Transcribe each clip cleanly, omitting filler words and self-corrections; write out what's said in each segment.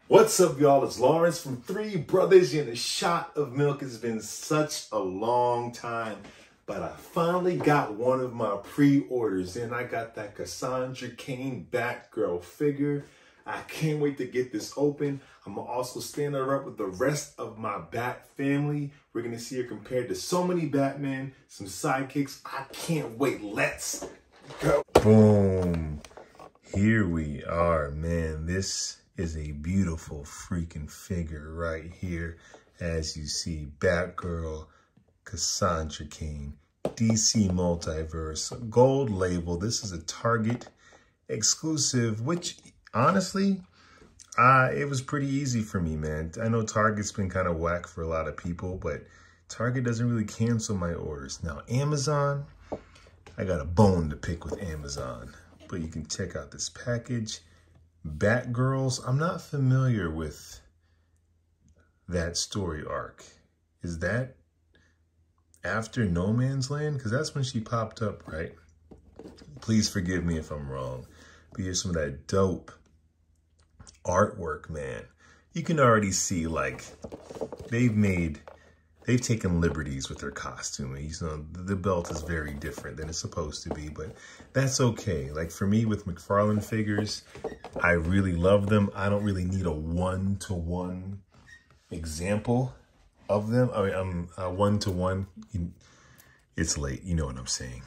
What's up, y'all? It's Lawrence from Three Brothers and a Shot of Milk. It's been such a long time, but I finally got one of my pre-orders in. I got that Cassandra Cain Batgirl figure. I can't wait to get this open. I'm gonna also stand her up with the rest of my Bat family. We're gonna see her compared to so many Batmen, some sidekicks. I can't wait. Let's go. Boom. Here we are, man. This is a beautiful freaking figure right here. As you see, Batgirl, Cassandra Cain, DC Multiverse, gold label. This is a Target exclusive, which honestly, it was pretty easy for me, man. I know Target's been kind of whack for a lot of people, but Target doesn't really cancel my orders. Now, Amazon, I got a bone to pick with Amazon, but you can check out this package. Batgirls, I'm not familiar with that story arc. Is that after No Man's Land? Because that's when she popped up, right? Please forgive me if I'm wrong. But here's some of that dope artwork, man. You can already see, like, they've taken liberties with their costuming. You know, the belt is very different than it's supposed to be, but that's okay. Like for me with Mcfarlane figures, I really love them. I don't really need a one-to-one example of them. I mean, one-to-one, it's late, you know what I'm saying.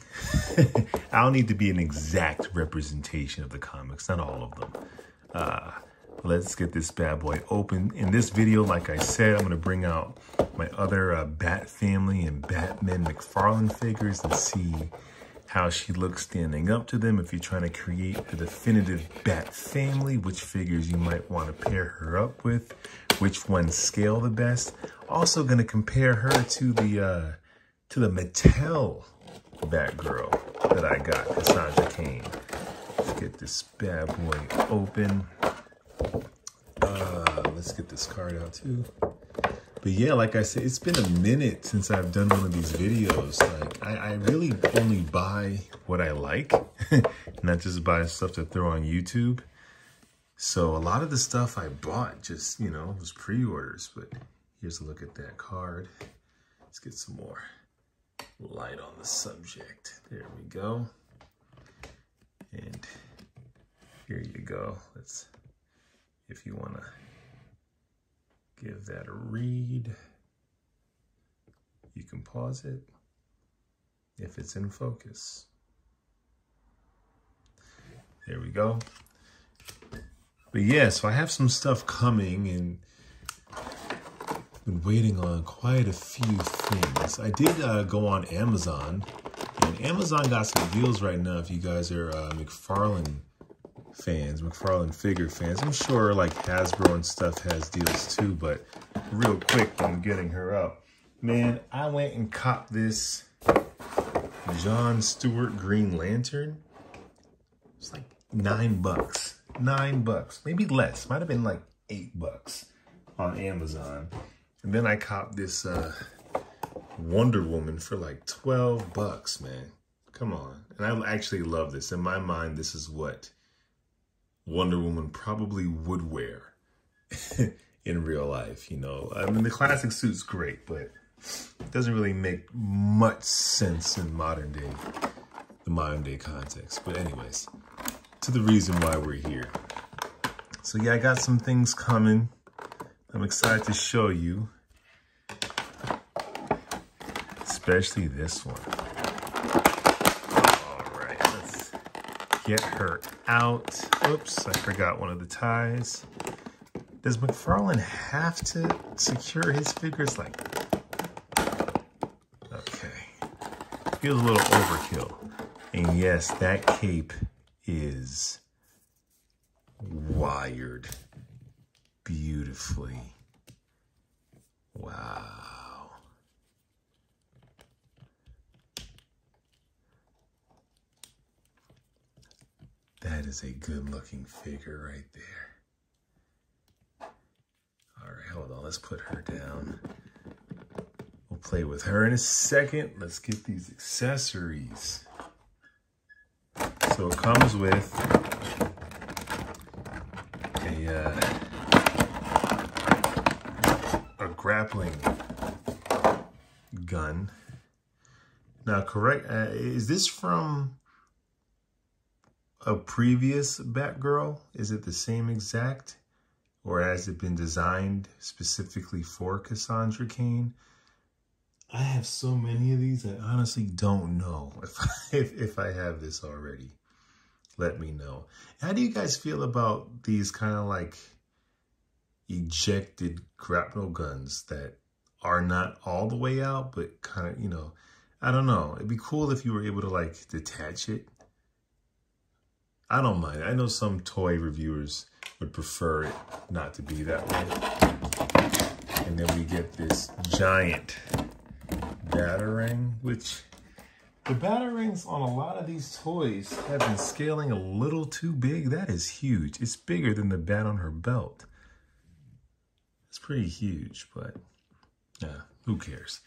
I don't need to be an exact representation of the comics, not all of them. Let's get this bad boy open. In this video, like I said, I'm going to bring out my other Bat family and Batman Mcfarlane figures and see how she looks standing up to them. If you're trying to create a definitive Bat family, which figures you might want to pair her up with, which ones scale the best. Also going to compare her to the Mattel Batgirl that I got, Cassandra Cain. Let's get this bad boy open. Let's get this card out too. But yeah, like I said, it's been a minute since I've done one of these videos. Like I really only buy what I like, not just buy stuff to throw on YouTube. So a lot of the stuff I bought just, you know, was pre-orders. But here's a look at that card. Let's get some more light on the subject. There we go. And here you go. Let's, if you want to give that a read, you can pause it if it's in focus. There we go. But yeah, so I have some stuff coming and been waiting on quite a few things. I did go on Amazon, and Amazon got some deals right now if you guys are Mcfarlane fans, Mcfarlane figure fans. I'm sure like Hasbro and stuff has deals too, but real quick, I'm getting her up. Man, I went and copped this John Stewart Green Lantern. It's like $9. $9, maybe less. Might have been like $8 on Amazon. And then I copped this Wonder Woman for like $12, man. Come on. And I actually love this. In my mind, this is what Wonder Woman probably would wear in real life, you know. I mean, the classic suit's great, but it doesn't really make much sense in the modern day context. But anyways, to the reason why we're here. So yeah, I got some things coming. I'm excited to show you, especially this one. Get her out. Oops, I forgot one of the ties. Does Mcfarlane have to secure his figures like that? Okay. Feels a little overkill. And yes, that cape is wired beautifully. Wow. That is a good looking figure right there. All right, hold on, let's put her down. We'll play with her in a second. Let's get these accessories. So it comes with a grappling gun. Now, correct, is this from a previous Batgirl? Is it the same exact? Or has it been designed specifically for Cassandra Cain? I have so many of these, I honestly don't know if I have this already. Let me know. How do you guys feel about these kind of like ejected grapnel guns that are not all the way out, but kind of, you know, I don't know. It'd be cool if you were able to like detach it. I don't mind. I know some toy reviewers would prefer it not to be that way. And then we get this giant Batarang, which the Batarangs on a lot of these toys have been scaling a little too big. That is huge. It's bigger than the bat on her belt. It's pretty huge, but who cares?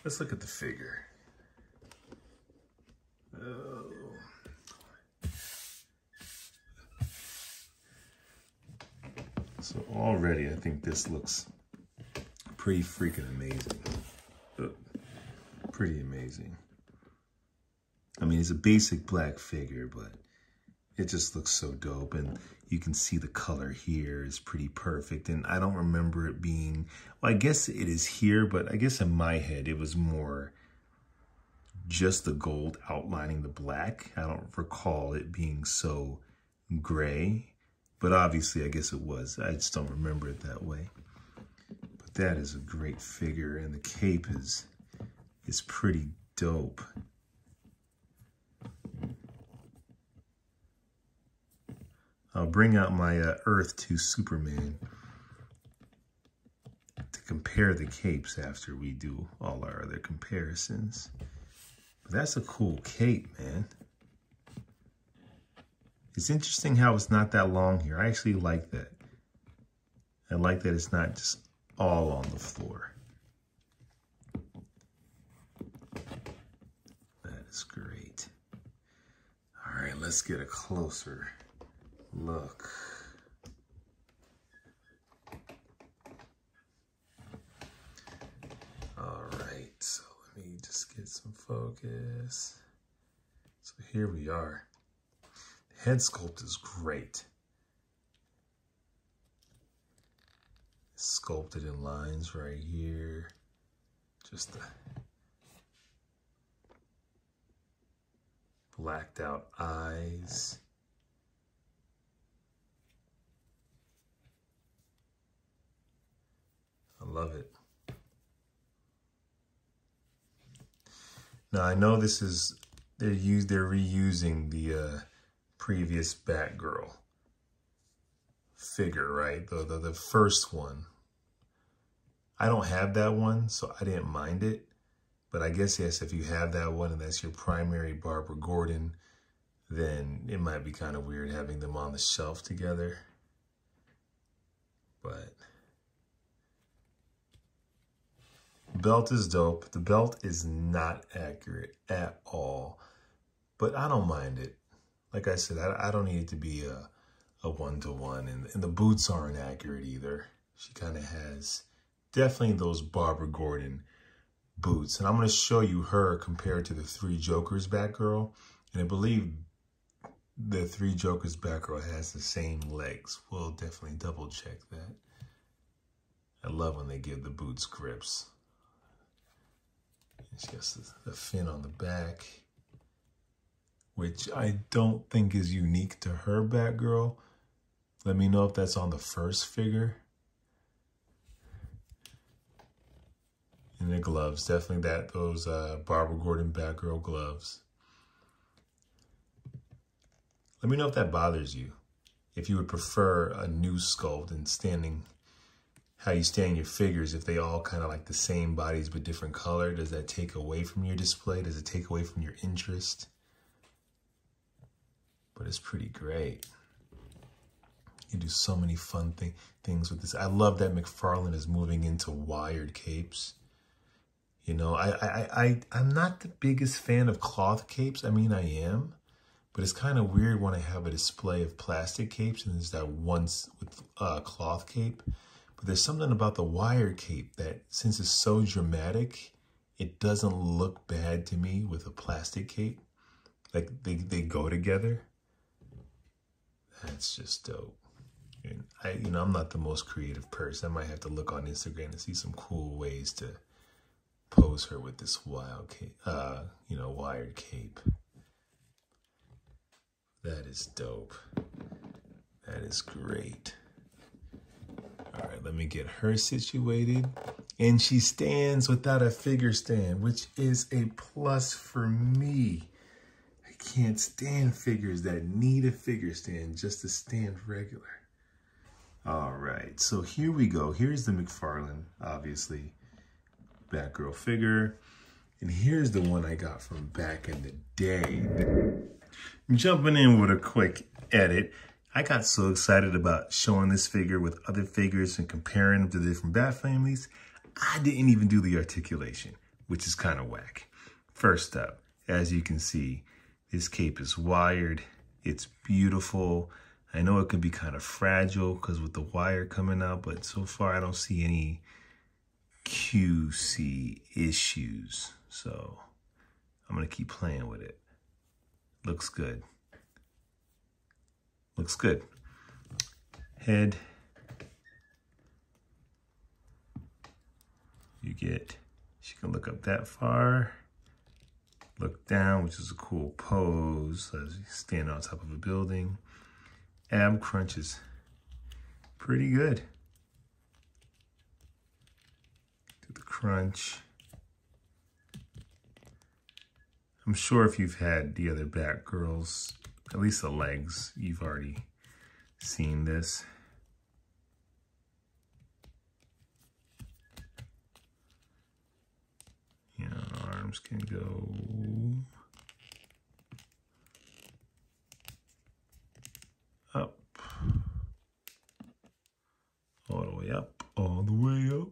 Let's look at the figure. Oh. So already I think this looks pretty freaking amazing. Pretty amazing. I mean, it's a basic black figure, but it just looks so dope. And you can see the color here is pretty perfect. And I don't remember it being, well, I guess it is here, but I guess in my head, it was more just the gold outlining the black. I don't recall it being so gray, but obviously I guess it was. I just don't remember it that way. But that is a great figure, and the cape is pretty dope. I'll bring out my Earth 2 Superman to compare the capes after we do all our other comparisons. But that's a cool cape, man. It's interesting how it's not that long here. I actually like that. I like that it's not just all on the floor. That is great. All right, let's get a closer look. All right, so let me just get some focus. So here we are. The head sculpt is great. It's sculpted in lines right here. Just the blacked out eyes. I love it. Now I know this is they're reusing the previous Batgirl figure, right? The first one. I don't have that one, so I didn't mind it. But I guess, yes, if you have that one and that's your primary Barbara Gordon, then it might be kind of weird having them on the shelf together. But belt is dope. The belt is not accurate at all, but I don't mind it. Like I said, I don't need it to be a one-to-one, and the boots aren't accurate either. She kind of has definitely those Barbara Gordon boots, and I'm going to show you her compared to the Three Jokers Batgirl, and I believe the Three Jokers Batgirl has the same legs. We'll definitely double check that. I love when they give the boots grips. It's just the fin on the back, which I don't think is unique to her Batgirl. Let me know if that's on the first figure. And the gloves, definitely those Barbara Gordon Batgirl gloves. Let me know if that bothers you. If you would prefer a new sculpt and how you stand your figures, if they all kind of like the same bodies but different color, does that take away from your display? Does it take away from your interest? But it's pretty great. You do so many fun things with this. I love that Mcfarlane is moving into wired capes. You know, I'm not the biggest fan of cloth capes. I mean, I am, but it's kind of weird when I have a display of plastic capes and there's that one with cloth cape. But there's something about the wire cape that, since it's so dramatic, it doesn't look bad to me with a plastic cape. Like they go together. That's just dope. And I'm not the most creative person. I might have to look on Instagram and see some cool ways to pose her with this wild cape, wired cape. That is dope. That is great. All right, let me get her situated. And she stands without a figure stand, which is a plus for me. I can't stand figures that need a figure stand just to stand regular. All right, so here we go. Here's the Mcfarlane, obviously, Batgirl figure. And here's the one I got from back in the day. I'm jumping in with a quick edit. I got so excited about showing this figure with other figures and comparing them to different Bat families, I didn't even do the articulation, which is kind of whack. First up, as you can see, this cape is wired. It's beautiful. I know it can be kind of fragile because with the wire coming out, but so far I don't see any QC issues. So I'm going to keep playing with it. Looks good. Looks good. Head. She can look up that far. Look down, which is a cool pose as you stand on top of a building. Ab crunches. Pretty good. Do the crunch. I'm sure if you've had the other Batgirls, at least the legs, you've already seen this. You know, arms can go up, all the way up, all the way up.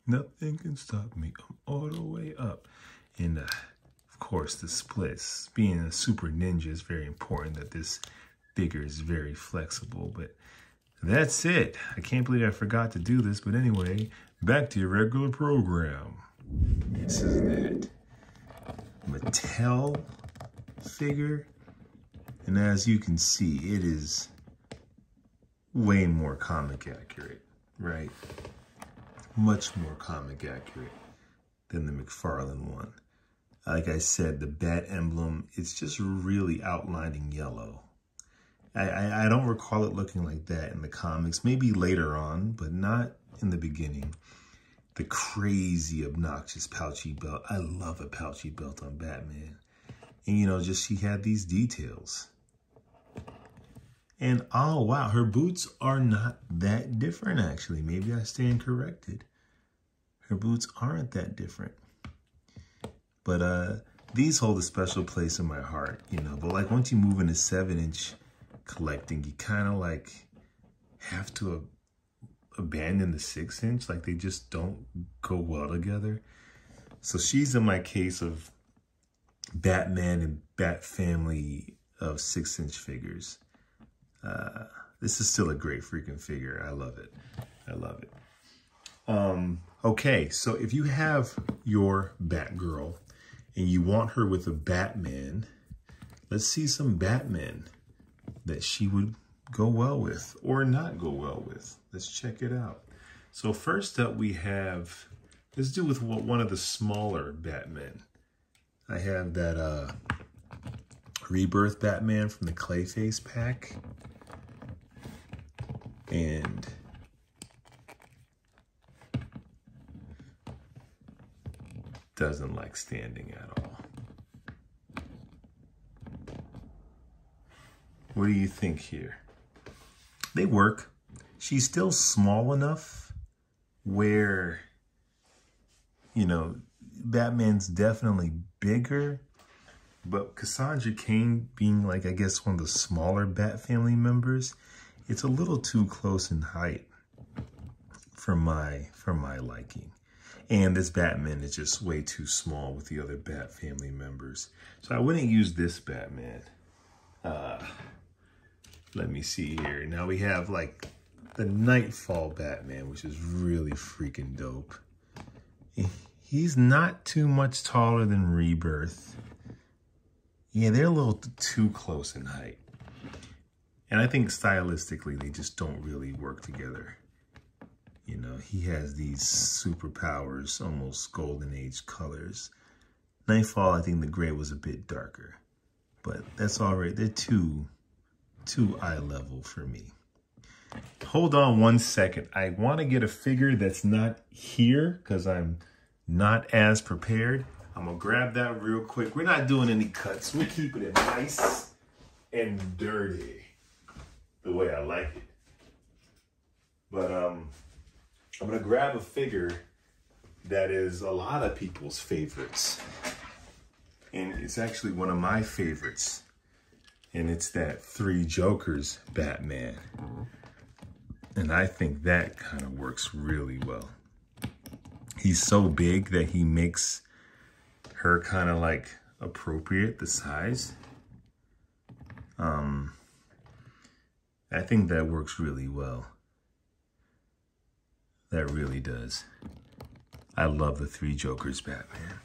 Nothing can stop me. I'm all the way up. And of course, the splits. Being a super ninja is very important that this figure is very flexible. But that's it. I can't believe I forgot to do this. But anyway, back to your regular program. This is that Mattel figure. And as you can see, it is way more comic accurate, right? Much more comic accurate than the Mcfarlane one. Like I said, the bat emblem, it's just really outlining yellow. I don't recall it looking like that in the comics. Maybe later on, but not in the beginning. The crazy, obnoxious pouchy belt. I love a pouchy belt on Batman. And, you know, just she had these details. And, oh, wow, her boots are not that different, actually. Maybe I stand corrected. Her boots aren't that different. But these hold a special place in my heart, you know. But like once you move into 7-inch collecting, you kind of like have to abandon the 6-inch. Like they just don't go well together. So she's in my case of Batman and Bat family of 6-inch figures. This is still a great freaking figure. I love it. I love it. Okay, so if you have your Batgirl and you want her with a Batman, let's see some Batman that she would go well with or not go well with. Let's check it out. So first up we have, let's do with one of the smaller Batmen. I have that Rebirth Batman from the Clayface pack. And doesn't like standing at all. What do you think here? They work. She's still small enough where, you know, Batman's definitely bigger, but Cassandra Cain being like, I guess, one of the smaller Bat family members, it's a little too close in height for my liking. And this Batman is just way too small with the other Bat family members. So I wouldn't use this Batman. Let me see here. Now we have like the Nightfall Batman, which is really freaking dope. He's not too much taller than Rebirth. Yeah, they're a little too close in height. And I think stylistically, they just don't really work together. You know, he has these superpowers, almost golden age colors. Nightfall, I think the gray was a bit darker. But that's all right. They're too eye level for me. Hold on one second. I want to get a figure that's not here because I'm not as prepared. I'm going to grab that real quick. We're not doing any cuts. We're keeping it nice and dirty the way I like it. But I'm going to grab a figure that is a lot of people's favorites. And it's actually one of my favorites. And it's that Three Jokers Batman. And I think that kind of works really well. He's so big that he makes her kind of like appropriate, the size. I think that works really well. That really does. I love the Three Jokers Batman.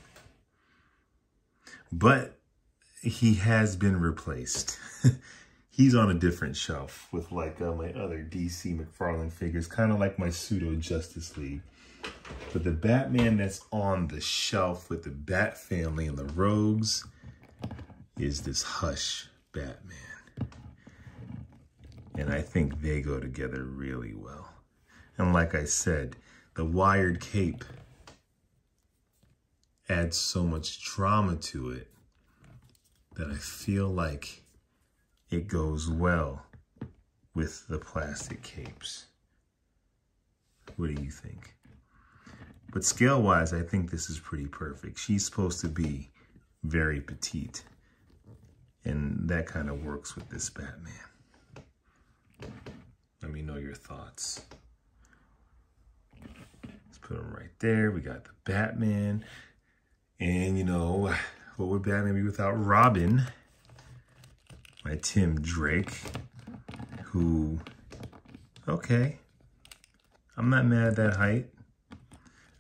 But he has been replaced. He's on a different shelf with like my other DC Mcfarlane figures, kind of like my pseudo Justice League. But the Batman that's on the shelf with the Bat family and the Rogues is this Hush Batman. And I think they go together really well. And like I said, the wired cape adds so much drama to it that I feel like it goes well with the plastic capes. What do you think? But scale-wise, I think this is pretty perfect. She's supposed to be very petite, and that kind of works with this Batman. Let me know your thoughts. Let's put him right there. We got the Batman. And, you know, what would Batman be without Robin? My Tim Drake, who, okay, I'm not mad at that height.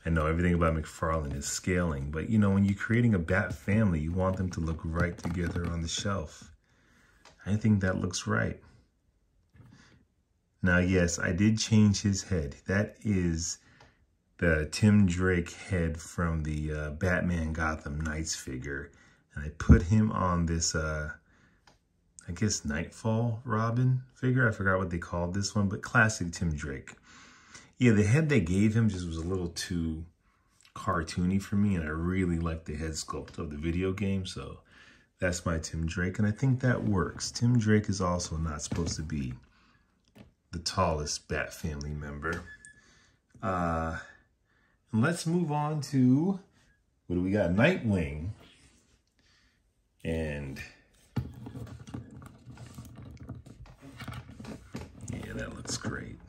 I know everything about Mcfarlane is scaling, but you know, when you're creating a Bat family, you want them to look right together on the shelf. I think that looks right. Now, yes, I did change his head. That is the Tim Drake head from the Batman Gotham Knights figure. And I put him on this, I guess, Nightfall Robin figure. I forgot what they called this one, but classic Tim Drake. Yeah, the head they gave him just was a little too cartoony for me, and I really like the head sculpt of the video game, so that's my Tim Drake, and I think that works. Tim Drake is also not supposed to be the tallest Bat family member. And let's move on to, what do we got? Nightwing. And yeah, that looks great.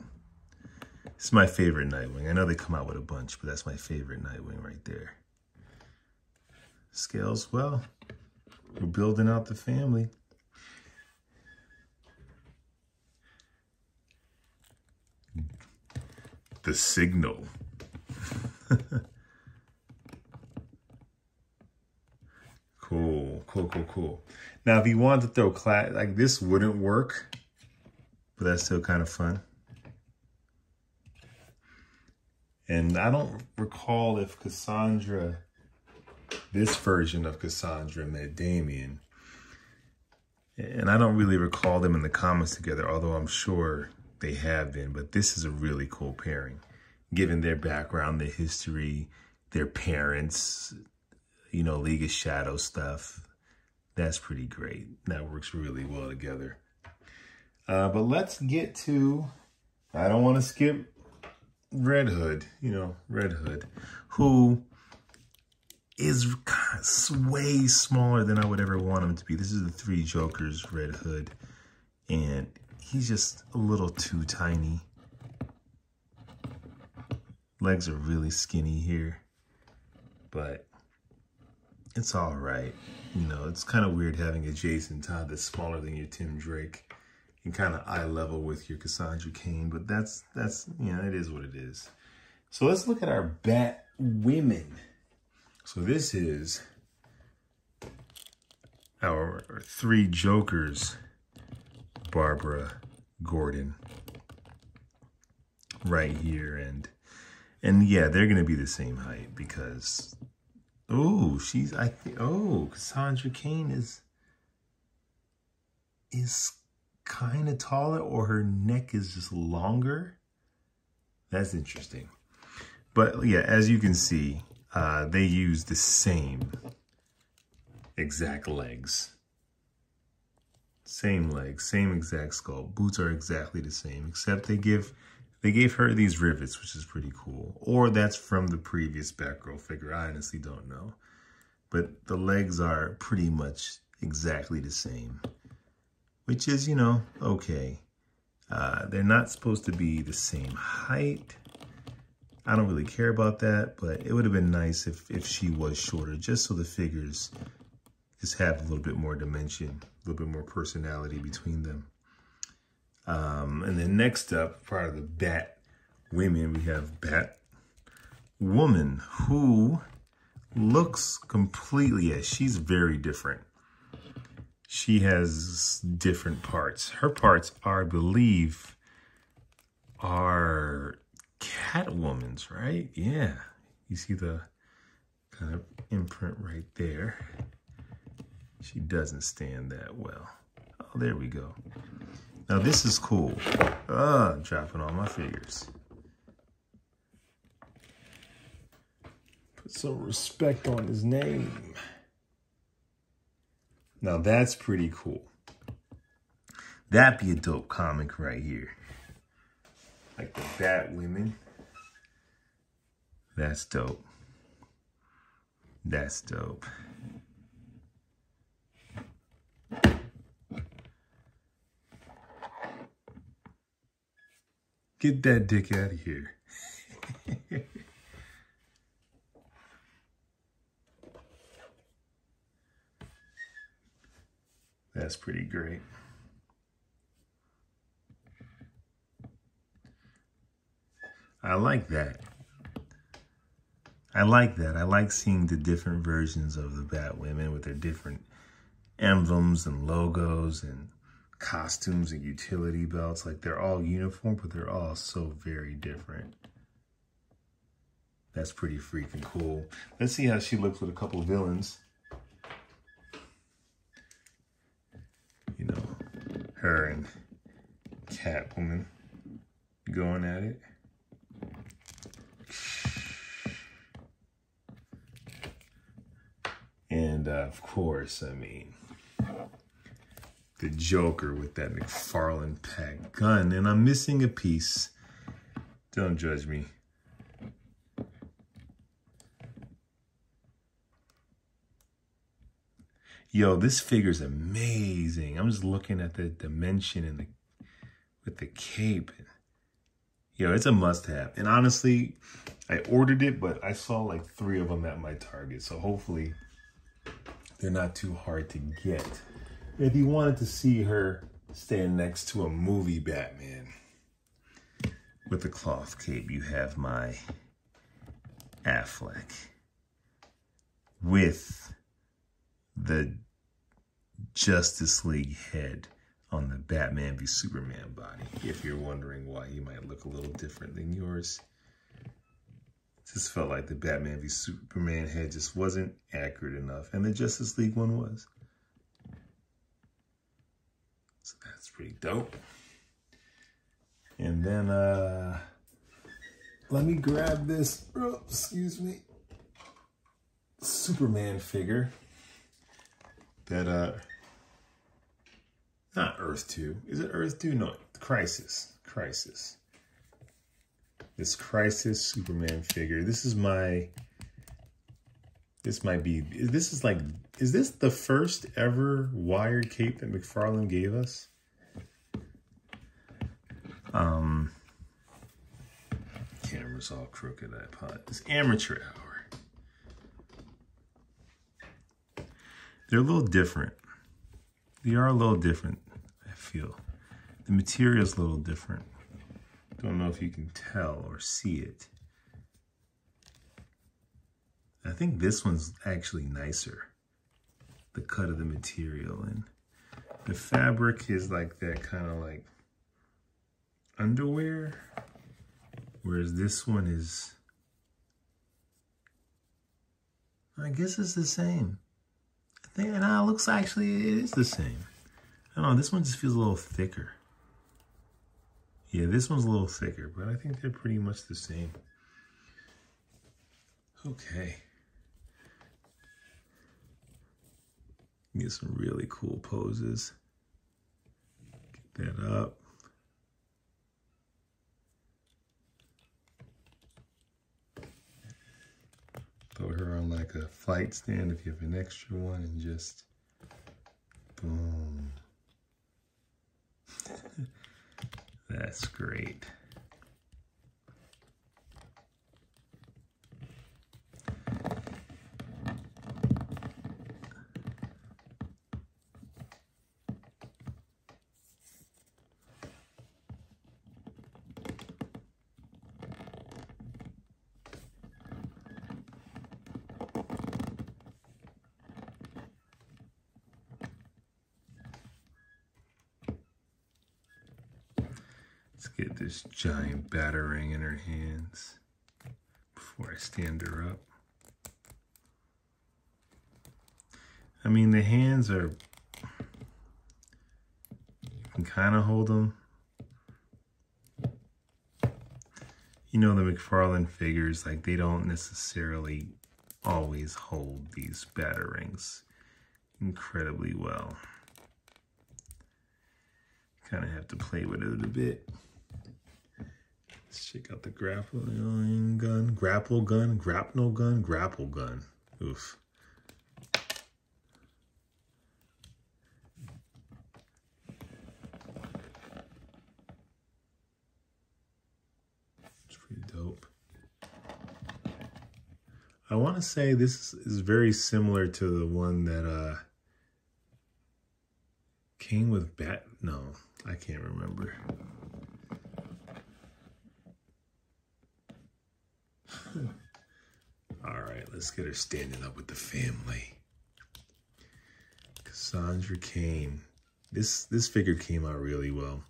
It's my favorite Nightwing. I know they come out with a bunch, but that's my favorite Nightwing right there. Scales well. We're building out the family. The Signal. Cool, cool, cool, cool. Now, if you wanted to throw class, like this wouldn't work, but that's still kind of fun. And I don't recall if Cassandra, this version of Cassandra met Damian. And I don't really recall them in the comics together, although I'm sure they have been. But this is a really cool pairing, given their background, their history, their parents, you know, League of Shadow stuff. That's pretty great. That works really well together. But let's get to, I don't want to skip Red Hood, you know, Red Hood, who is way smaller than I would ever want him to be. This is the Three Jokers Red Hood, and he's just a little too tiny. Legs are really skinny here, but it's all right. You know, it's kind of weird having a Jason Todd that's smaller than your Tim Drake and kind of eye level with your Cassandra Cain, but that's you know, it is what it is. So let's look at our Bat women. So this is our three Jokers, Barbara Gordon, right here, and yeah, they're gonna be the same height because Cassandra Cain is kind of taller, or her neck is just longer. That's interesting. But yeah, as you can see, they use the same exact legs. Same legs, same exact sculpt. Boots are exactly the same, except they gave her these rivets, which is pretty cool. Or that's from the previous Batgirl figure. I honestly don't know. But the legs are pretty much exactly the same, which is, you know, okay. They're not supposed to be the same height. I don't really care about that, but it would have been nice if she was shorter, just so the figures just have a little bit more dimension, a little bit more personality between them. And then next up, part of the Bat women, we have Bat Woman, who looks completely, she's very different. She has different parts. Her parts are, I believe, are Catwoman's, right? Yeah. You see the kind of imprint right there. She doesn't stand that well. Oh, there we go. Now this is cool. I'm dropping all my figures. Put some respect on his name. Now that's pretty cool. That'd be a dope comic right here. Like the Bat women. That's dope. That's dope. Get that dick out of here. That's pretty great. I like that. I like that. I like seeing the different versions of the Batwomen with their different emblems and logos and costumes and utility belts. Like, they're all uniform, but they're all so very different. That's pretty freaking cool. Let's see how she looks with a couple of villains. You know, her and Catwoman going at it. And of course, I mean, the Joker with that Mcfarlane pack gun. And I'm missing a piece. Don't judge me. Yo, this figure's amazing. I'm just looking at the dimension and with the cape. Yo, it's a must-have. And honestly, I ordered it, but I saw like 3 of them at my Target. So hopefully they're not too hard to get. If you wanted to see her stand next to a movie Batman with the cloth cape, you have my Affleck with the Justice League head on the Batman v Superman body. If you're wondering why he might look a little different than yours. Just felt like the Batman v Superman head just wasn't accurate enough. And the Justice League one was. So that's pretty dope. And then, let me grab this, excuse me, Superman figure. That, not Earth 2. Is it Earth 2? No, Crisis. Crisis. This Crisis Superman figure. This is my, this might be, this is like, is this the first ever wired cape that Mcfarlane gave us? Camera's all crooked, I apologize. It's amateur hour. They're a little different. They are a little different, I feel. The material's a little different. Don't know if you can tell or see it. I think this one's actually nicer. The cut of the material, and the fabric is like that kind of like underwear, whereas this one is, I guess it's the same. I think, and it looks actually, it is the same. I don't know, this one just feels a little thicker. Yeah, this one's a little thicker, but I think they're pretty much the same. Okay. Get some really cool poses. Get that up. Throw her on like a flight stand if you have an extra one, and just boom. That's great. Let's get this giant batarang in her hands before I stand her up. I mean, the hands are, you can kind of hold them. You know, the Mcfarlane figures, like, they don't necessarily always hold these batarangs incredibly well. Kind of have to play with it a bit. Let's check out the grappling gun, grapple gun, grapnel gun, grapple gun. Oof. It's pretty dope. I want to say this is very similar to the one that came with no, I can't remember. All right, let's get her standing up with the family. Cassandra Cain. This figure came out really well.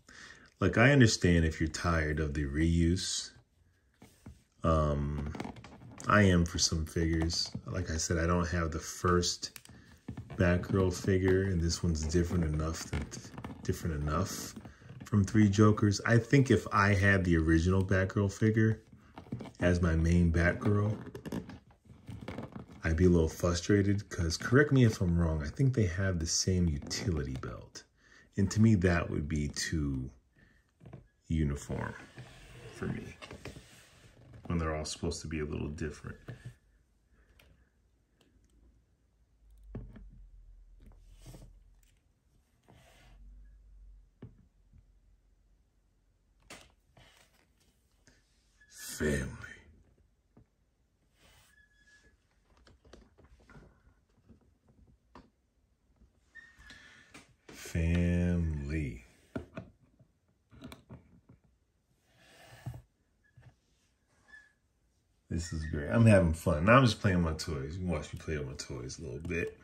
Like, I understand if you're tired of the reuse. I am for some figures. Like I said, I don't have the first Batgirl figure, and this one's different enough from Three Jokers. I think if I had the original Batgirl figure as my main Batgirl, I'd be a little frustrated because, correct me if I'm wrong, I think they have the same utility belt. And to me, that would be too uniform for me when they're all supposed to be a little different. Family. Family. This is great. I'm having fun. Now I'm just playing with my toys. You can watch me play with my toys a little bit.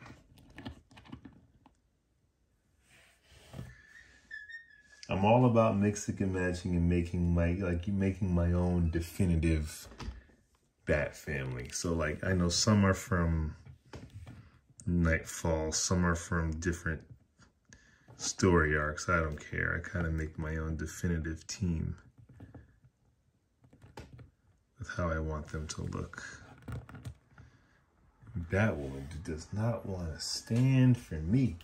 I'm all about mixing and matching and making my own definitive Bat family. So, like, I know some are from Nightfall, some are from different story arcs. I don't care. I kind of make my own definitive team with how I want them to look. Batwoman does not want to stand for me.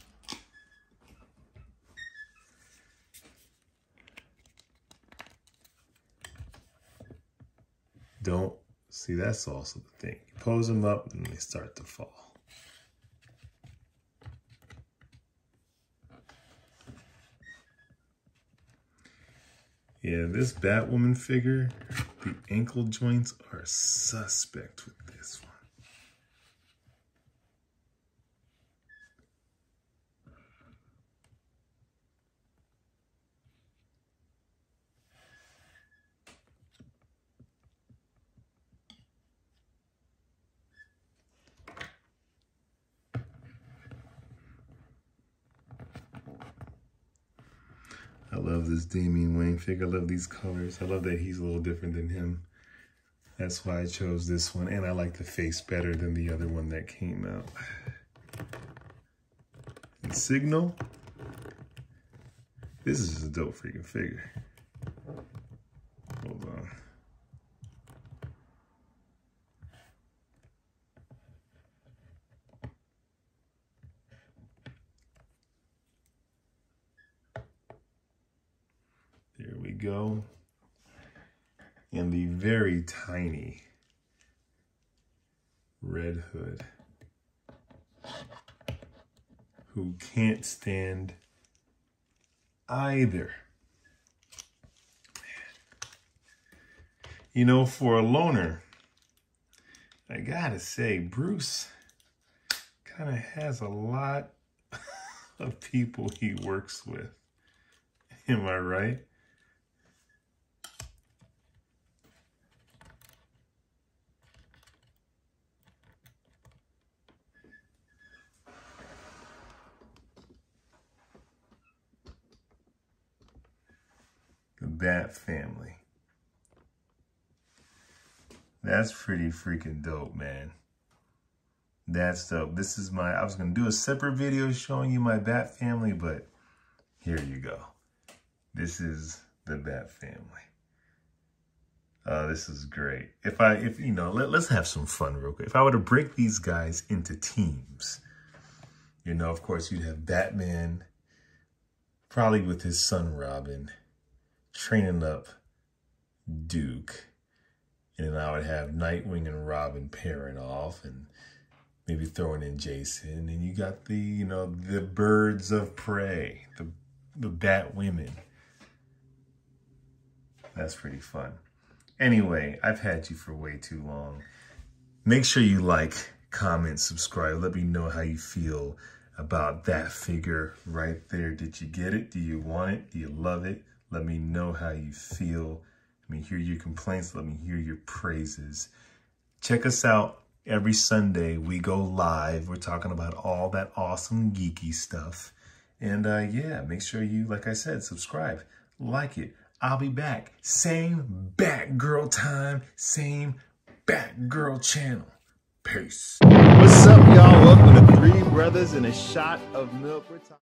Don't see, that's also the thing. You pose them up and they start to fall. Yeah, this Batwoman figure, the ankle joints are suspect with this one. I love this Damian Wayne figure. I love these colors. I love that he's a little different than him. That's why I chose this one. And I like the face better than the other one that came out. And Signal. This is a dope freaking figure. Hold on. There we go. And the very tiny Red Hood, who can't stand either. You know, for a loner, I gotta say, Bruce kind of has a lot of people he works with. Am I right? The Bat family. That's pretty freaking dope, man. That's dope. This is I was going to do a separate video showing you my Bat family, but here you go. This is the Bat family. This is great. If you know, let's have some fun real quick. If I were to break these guys into teams, you know, of course, you'd have Batman, probably with his son Robin, training up Duke. And then I would have Nightwing and Robin pairing off and maybe throwing in Jason. And you got the, you know, the birds of prey, the Bat women. That's pretty fun. Anyway, I've had you for way too long. Make sure you like, comment, subscribe. Let me know how you feel about that figure right there. Did you get it? Do you want it? Do you love it? Let me know how you feel. Let me hear your complaints. Let me hear your praises. Check us out every Sunday. We go live. We're talking about all that awesome geeky stuff. And yeah, make sure you, like I said, subscribe, like it. I'll be back. Same Batgirl time, same Batgirl channel. Peace. What's up, y'all? Welcome to Three Brothers and a Shot of Milk.